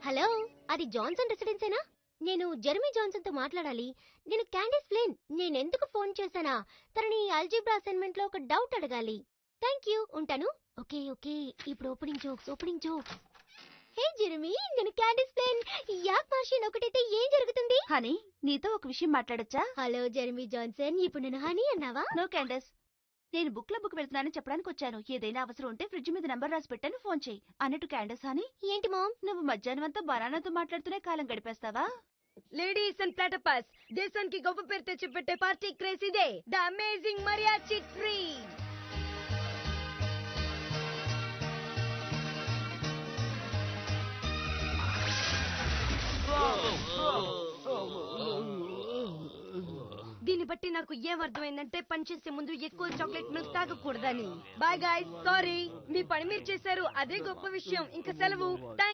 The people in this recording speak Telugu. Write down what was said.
హలో, అది జాన్సన్ రెసిడెన్సేనా? నేను జెర్మీ జాన్సన్ తో మాట్లాడాలి. నేను క్యాండిస్ ఫ్లిన్. నేనెందుకు ఫోన్ చేశానా? తనని అల్జీబ్రా అసైన్మెంట్ లో ఒక డౌట్ అడగాలి. థ్యాంక్ యూ, ఉంటాను. ఓకే ఓకే, ఇప్పుడు ఓపెనింగ్ జోక్స్. హే జెర్మీ, నేను క్యాండిస్ ఫ్లిన్. యాక్ మార్షియన్ ఒకటైతే ఏం జరుగుతుంది? హనీ, నీతో ఒక విషయం మాట్లాడొచ్చా? హలో జెర్మీ జాన్సన్, ఇప్పుడు నేను హనీ అన్నావా? నో క్యాండస్, నేను బుక్ క్లబ్కు వెళ్తున్నానని చెప్పడానికి వచ్చాను. ఏదైనా అవసరం ఉంటే ఫ్రిడ్జ్ మీద నంబర్ రాసి పెట్టాను, ఫోన్ చేయి అన్నట్టు. క్యాండస్ హనీ, ఏంటి మామ్? నువ్వు మధ్యాహ్నం అంతా బనానాతో మాట్లాడుతూనే కాలం గడిపేస్తావా? లేడీస్ అండ్ ప్లాటపస్, దేశానికి గొప్ప పేరు తెచ్చిపెట్టే పార్టీ క్రేజ్ ఇదే, ద అమేజింగ్ mariachi ట్రీ. దీన్ని బట్టి నాకు ఏమర్థమైందంటే పనిచేసే ముందు ఎక్కువ చాక్లెట్ మిల్క్ తాగకూడదని. Bye guys, sorry. మీ పని మీరు చేశారు, అదే గొప్ప విషయం. ఇంకా సెలవు. థ్యాంక్